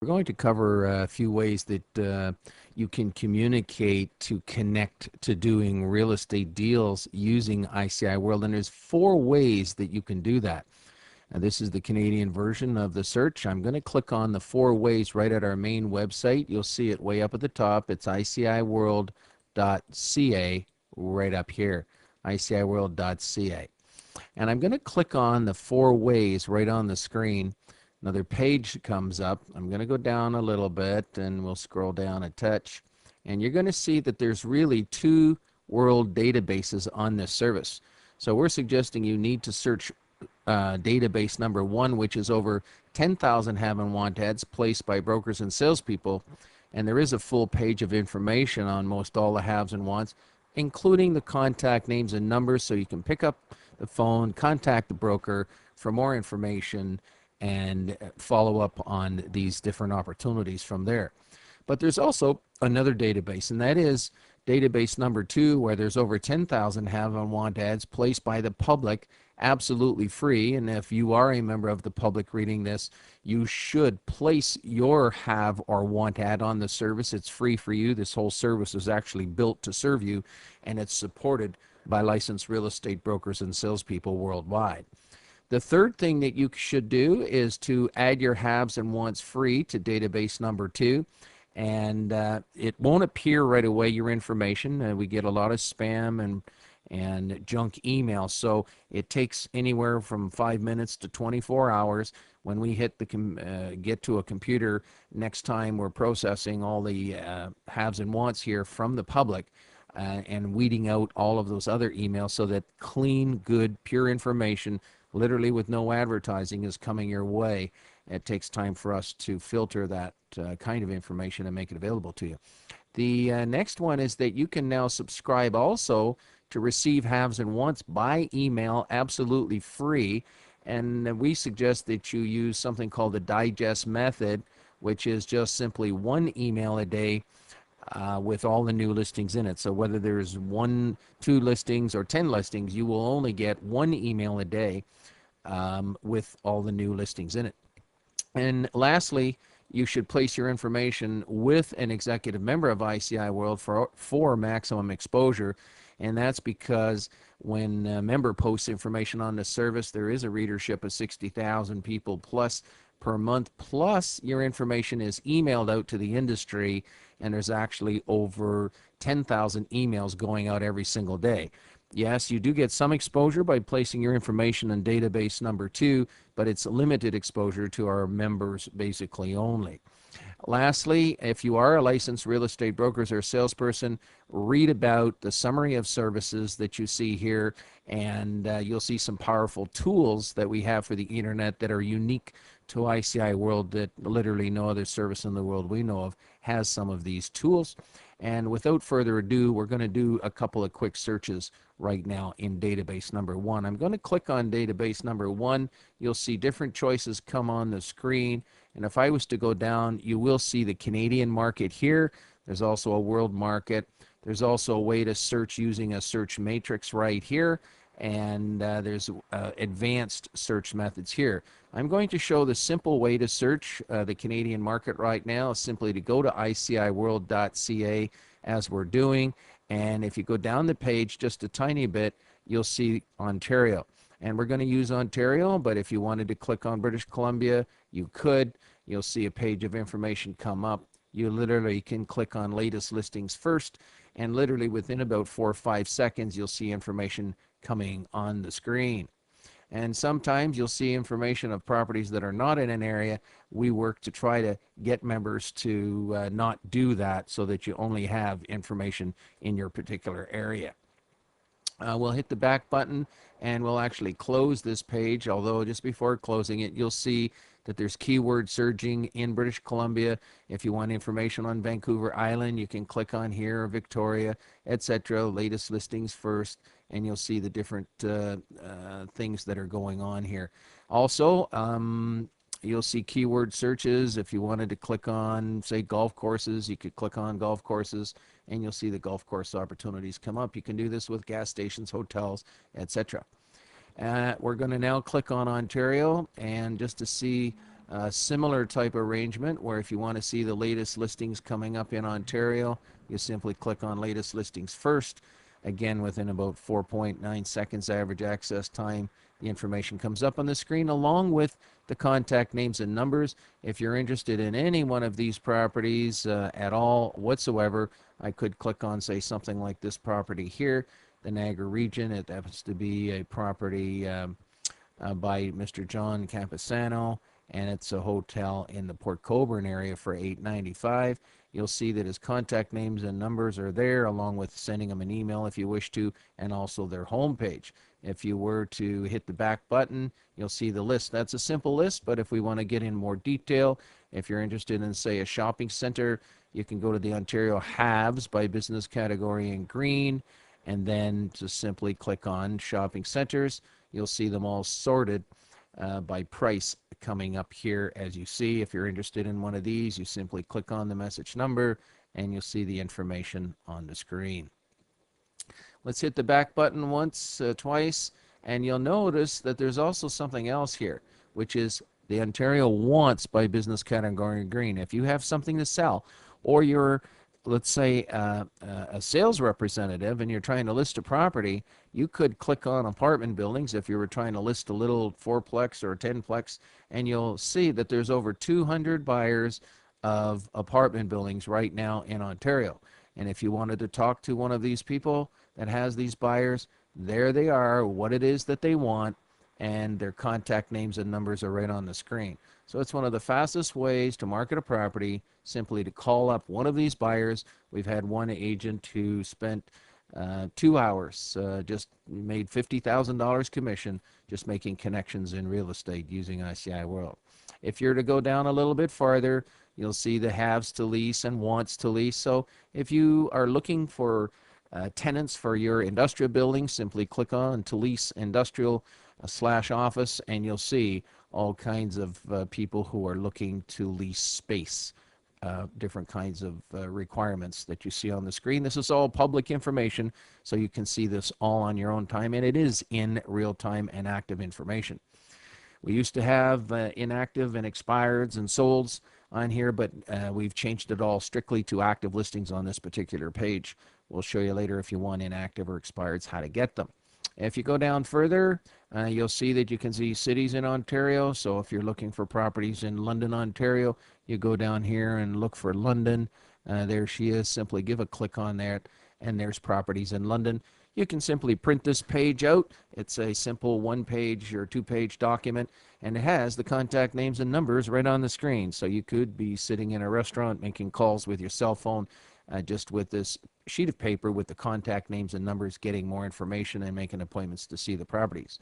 We're going to cover a few ways that you can communicate to connect to doing real estate deals using ICI World, and there's 4 ways that you can do that. Now, this is the Canadian version of the search. I'm going to click on the 4 ways right at our main website. You'll see it way up at the top. It's ICIWorld.ca right up here, ICIWorld.ca. And I'm going to click on the 4 ways right on the screen. Another page comes up. I'm going to go down a little bit and we'll scroll down a touch. And you're going to see that there's really 2 world databases on this service. So we're suggesting you need to search database number 1, which is over 10,000 have and want ads placed by brokers and salespeople. And there is a full page of information on most all the haves and wants, including the contact names and numbers, so you can pick up the phone, contact the broker for more information, and follow up on these different opportunities from there. But there's also another database, and that is database number 2, where there's over 10,000 have and want ads placed by the public absolutely free. And if you are a member of the public reading this, you should place your have or want ad on the service. It's free for you. This whole service is actually built to serve you, and it's supported by licensed real estate brokers and salespeople worldwide. The third thing that you should do is to add your haves and wants free to database number 2. And it won't appear right away, your information. We get a lot of spam and junk emails, so it takes anywhere from 5 minutes to 24 hours. When we hit the get to a computer next time, we're processing all the haves and wants here from the public and weeding out all of those other emails, so that clean, good, pure information, literally with no advertising, is coming your way. It takes time for us to filter that kind of information and make it available to you. The next one is that you can now subscribe also to receive haves and wants by email absolutely free. And we suggest that you use something called the digest method, which is just simply 1 email a day with all the new listings in it. So whether there's 1, 2 listings or 10 listings, you will only get 1 email a day with all the new listings in it. And lastly, you should place your information with an executive member of ICI World for maximum exposure. And that's because when a member posts information on the service, there is a readership of 60,000 people plus per month, plus your information is emailed out to the industry, and there's actually over 10,000 emails going out every single day. Yes, you do get some exposure by placing your information in database number 2, but it's limited exposure to our members basically only. Lastly, if you are a licensed real estate broker or salesperson, read about the summary of services that you see here, and you'll see some powerful tools that we have for the internet that are unique to ICI World, that literally no other service in the world we know of has some of these tools. And without further ado, we're going to do a couple of quick searches right now in database number 1. I'm going to click on database number 1. You'll see different choices come on the screen. And if I was to go down, you will see the Canadian market here. There's also a world market. There's also a way to search using a search matrix right here. And there's advanced search methods here. I'm going to show the simple way to search the Canadian market right now, simply to go to ICIWorld.ca as we're doing. And if you go down the page just a tiny bit, you'll see Ontario. And we're going to use Ontario, but if you wanted to click on British Columbia, you could. You'll see a page of information come up. You literally can click on latest listings first, and literally within about 4 or 5 seconds, you'll see information coming on the screen. And sometimes you'll see information of properties that are not in an area. We work to try to get members to not do that, so that you only have information in your particular area. We'll hit the back button and we'll actually close this page, although just before closing it, you'll see that there's keyword searching in British Columbia. If you want information on Vancouver Island, you can click on here, Victoria, etc. Latest listings first, and you'll see the different things that are going on here. Also, you'll see keyword searches. If you wanted to click on, say, golf courses, you could click on golf courses, and you'll see the golf course opportunities come up. You can do this with gas stations, hotels, etc. We're going to now click on Ontario, and just to see Similar type arrangement where if you want to see the latest listings coming up in Ontario, you simply click on latest listings first. Again, within about 4.9 seconds average access time, the information comes up on the screen along with the contact names and numbers. If you're interested in any one of these properties at all whatsoever, I could click on, say, something like this property here, the Niagara region. It happens to be a property by Mr. John Camposano, and it's a hotel in the Port Colborne area for $895. You'll see that his contact names and numbers are there, along with sending him an email if you wish to, and also their homepage. If you were to hit the back button, you'll see the list. That's a simple list, but if we want to get in more detail, if you're interested in, say, a shopping center, you can go to the Ontario Haves by business category in green, and then just simply click on shopping centers. You'll see them all sorted by price coming up here as you see. If you're interested in one of these, you simply click on the message number and you'll see the information on the screen. Let's hit the back button once, twice, and you'll notice that there's also something else here, which is the Ontario Wants by business category green. If you have something to sell, or you're, let's say, a sales representative and you're trying to list a property, you could click on apartment buildings if you were trying to list a little fourplex or a 10plex, and you'll see that there's over 200 buyers of apartment buildings right now in Ontario. And if you wanted to talk to one of these people that has these buyers, there they are, what it is that they want, and their contact names and numbers are right on the screen. So it's one of the fastest ways to market a property, simply to call up one of these buyers. We've had one agent who spent 2 hours, just made $50,000 commission just making connections in real estate using ICIWorld. If you're to go down a little bit farther, you'll see the haves to lease and wants to lease. So if you are looking for tenants for your industrial building, simply click on to lease industrial / office, and you'll see all kinds of people who are looking to lease space. Different kinds of requirements that you see on the screen. This is all public information, so you can see this all on your own time, and it is in real time and active information. We used to have inactive and expireds and solds on here, but we've changed it all strictly to active listings on this particular page. We'll show you later if you want inactive or expireds how to get them. If you go down further, you'll see that you can see cities in Ontario. So if you're looking for properties in London, Ontario, you go down here and look for London. There she is. Simply give a click on that, and there's properties in London. You can simply print this page out. It's a simple 1-page or 2-page document, and it has the contact names and numbers right on the screen. So you could be sitting in a restaurant making calls with your cell phone, just with this sheet of paper with the contact names and numbers, getting more information and making appointments to see the properties.